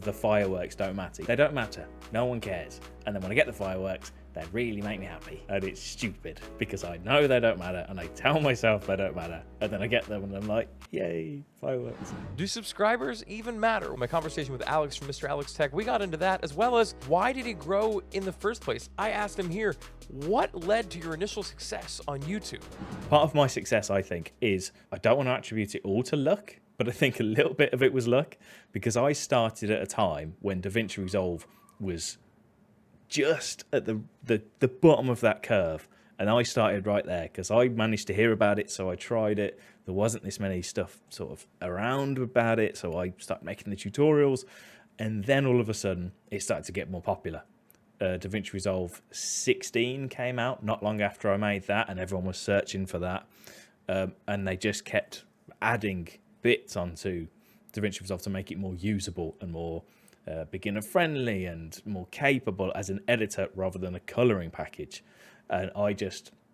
The fireworks don't matter. They don't matter. No one cares. And then when I get the fireworks, they really make me happy. And it's stupid because I know they don't matter and I tell myself they don't matter. And then I get them and I'm like, yay, fireworks. Do subscribers even matter? My conversation with Alex from Mr. Alex Tech, we got into that, as well as why did he grow in the first place? I asked him here, what led to your initial success on YouTube? Part of my success, I think, is I don't want to attribute it all to luck, but I think a little bit of it was luck because I started at a time when DaVinci Resolve was just at the bottom of that curve. And I started right there because I managed to hear about it, so I tried it. There wasn't this many stuff sort of around about it, so I started making the tutorials. And then all of a sudden, it started to get more popular. DaVinci Resolve 16 came out not long after I made that, and everyone was searching for that. And they just kept adding bits onto DaVinci Resolve to make it more usable and more beginner friendly and more capable as an editor rather than a coloring package. And I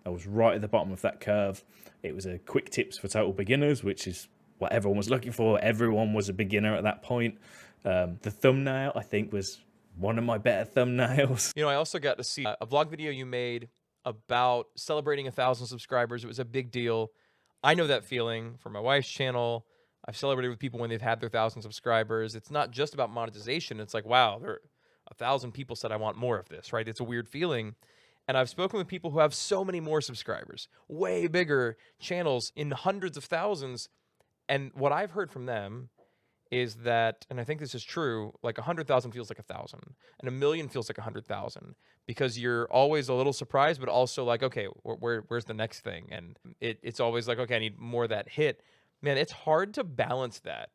was right at the bottom of that curve. It was a quick tips for total beginners, which is what everyone was looking for. Everyone was a beginner at that point. The thumbnail, I think, was one of my better thumbnails. You know, I also got to see a vlog video you made about celebrating 1,000 subscribers. It was a big deal. I know that feeling from my wife's channel. I've celebrated with people when they've had their 1,000 subscribers. It's not just about monetization. It's like, wow, 1,000 people said I want more of this, right? It's a weird feeling. And I've spoken with people who have so many more subscribers, way bigger channels in hundreds of thousands. And what I've heard from them is that, and I think this is true, like 100,000 feels like 1,000 and 1,000,000 feels like 100,000 because you're always a little surprised, but also like, okay, where's the next thing? And it's always like, okay, I need more of that hit. Man, it's hard to balance that.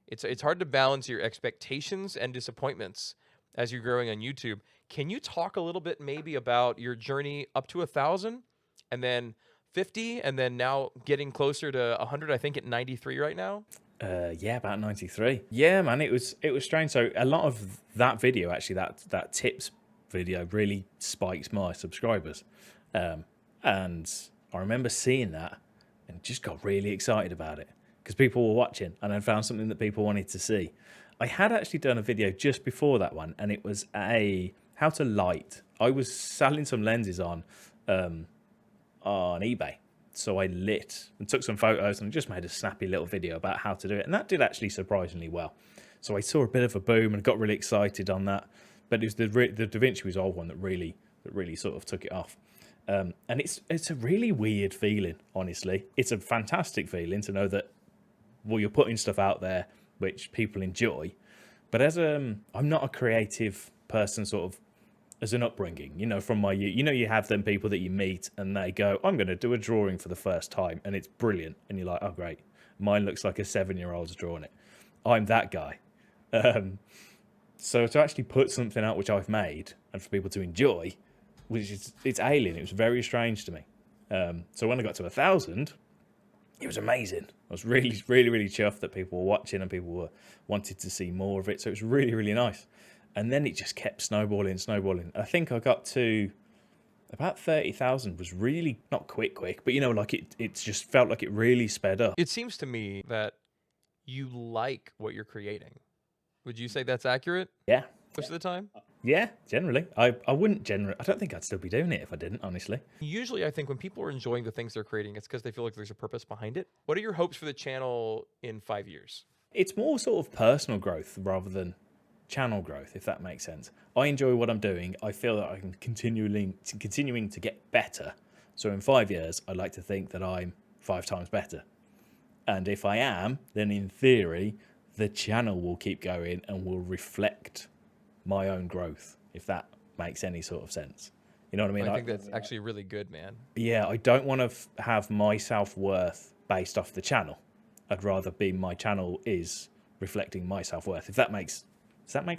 It's hard to balance your expectations and disappointments as you're growing on YouTube. Can you talk a little bit maybe about your journey up to 1,000 and then 50 and then now getting closer to 100, I think at 93 right now? Yeah, about 93. Yeah, man, it was strange. So a lot of that video, actually, that tips video really spikes my subscribers. And I remember seeing that and just got really excited about it because people were watching and I found something that people wanted to see. I had actually done a video just before that one, and it was how to light. I was selling some lenses on eBay. So I lit and took some photos and just made a snappy little video about how to do it. And that did actually surprisingly well. So I saw a bit of a boom and got really excited on that. But it was the DaVinci Resolve one that really sort of took it off. And it's a really weird feeling, honestly. It's a fantastic feeling to know that, well, you're putting stuff out there which people enjoy. But as I'm not a creative person sort of as an upbringing, you know, from you have them people that you meet and they go, I'm going to do a drawing for the first time and it's brilliant. And you're like, oh, great. Mine looks like a 7-year-old's drawing it. I'm that guy. So to actually put something out which I've made and for people to enjoy, it's alien. It was very strange to me. So when I got to 1,000, it was amazing. I was really chuffed that people were watching and people wanted to see more of it. So it was really, really nice. And then it just kept snowballing. I think I got to about 30,000 was really not quick, but you know, like it just felt like it really sped up. It seems to me that you like what you're creating. Would you say that's accurate? Yeah. Most of the time? Yeah, generally. I wouldn't generally. I don't think I'd still be doing it if I didn't, honestly. Usually I think when people are enjoying the things they're creating, it's because they feel like there's a purpose behind it. What are your hopes for the channel in 5 years? It's more sort of personal growth rather than channel growth, if that makes sense. I enjoy what I'm doing. I feel that I'm continuing to get better. So in 5 years, I'd like to think that I'm 5 times better. And if I am, then in theory, the channel will keep going and will reflect my own growth, if that makes any sort of sense. You know what I mean? I think that's actually really good, man. Yeah, I don't want to have my self-worth based off the channel. I'd rather be my channel is reflecting my self-worth. Does that make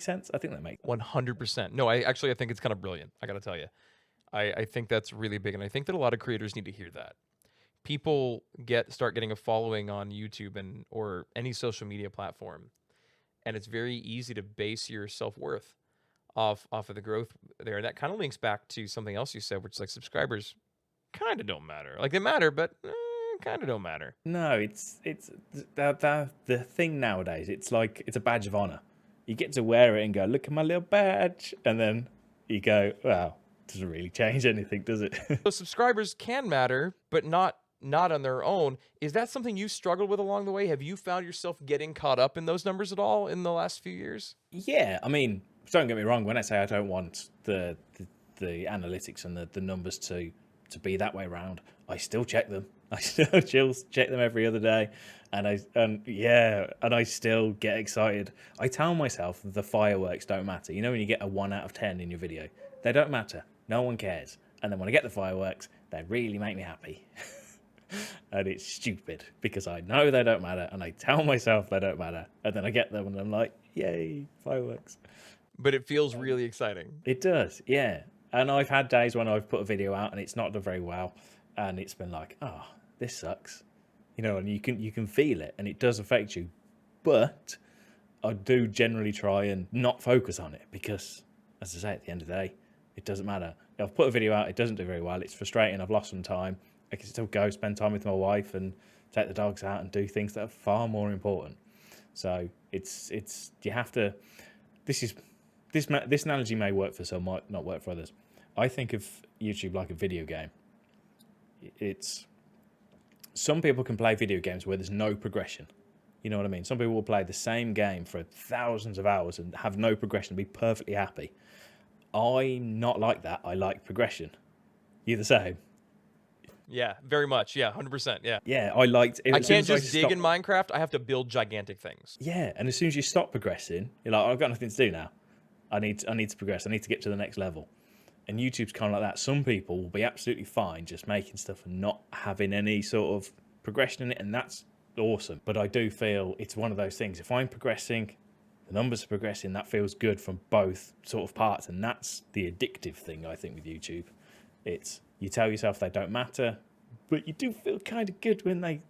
sense? I think that makes 100%. No, I think it's kind of brilliant. I got to tell you, I think that's really big. And I think that a lot of creators need to hear that. People start getting a following on YouTube or any social media platform. And it's very easy to base your self-worth off of the growth there. And that kind of links back to something else you said, which is like subscribers kind of don't matter. Like they matter, but kind of don't matter. No, it's the thing nowadays. It's like it's a badge of honor. You get to wear it and go, look at my little badge. And then you go, well, doesn't really change anything, does it? So subscribers can matter, but not on their own. Is that something you struggled with along the way? Have you found yourself getting caught up in those numbers at all in the last few years? Yeah, I mean, don't get me wrong. When I say I don't want the analytics and the numbers to be that way around, I still check them. I still check them every other day, and I still get excited. I tell myself the fireworks don't matter. You know, when you get a 1 out of 10 in your video, they don't matter. No one cares. And then when I get the fireworks, they really make me happy. And it's stupid because I know they don't matter, and I tell myself they don't matter, and then I get them and I'm like, yay, fireworks. But it feels really exciting. It does, yeah. And I've had days when I've put a video out and it's not done very well, and it's been like, oh, this sucks, you know. And you can feel it, and it does affect you. But I do generally try and not focus on it because, as I say, at the end of the day, it doesn't matter. If I've put a video out, it doesn't do very well. It's frustrating. I've lost some time. I can still go spend time with my wife and take the dogs out and do things that are far more important. So it's you have to. This analogy may work for some, might not work for others. I think of YouTube like a video game. It's some people can play video games where there's no progression. You know what I mean? Some people will play the same game for thousands of hours and have no progression and be perfectly happy. I'm not like that. I like progression. You the same? Yeah, very much. Yeah, 100%. Yeah. Yeah, I liked it. I can't just dig in Minecraft. I have to build gigantic things. Yeah, and as soon as you stop progressing, you're like, I've got nothing to do now. I need to progress. I need to get to the next level. And YouTube's kind of like that. Some people will be absolutely fine just making stuff and not having any sort of progression in it, and that's awesome. But I do feel it's one of those things. If I'm progressing, the numbers are progressing, that feels good from both sort of parts, and that's the addictive thing, I think, with YouTube. It's you tell yourself they don't matter, but you do feel kind of good when they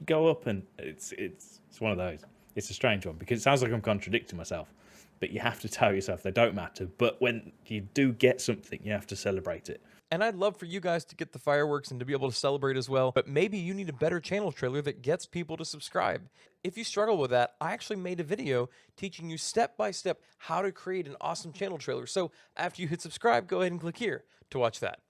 go up, and it's one of those. It's a strange one because it sounds like I'm contradicting myself, but you have to tell yourself they don't matter. But when you do get something, you have to celebrate it. And I'd love for you guys to get the fireworks and to be able to celebrate as well, but maybe you need a better channel trailer that gets people to subscribe. If you struggle with that, I actually made a video teaching you step by step how to create an awesome channel trailer. So after you hit subscribe, go ahead and click here to watch that.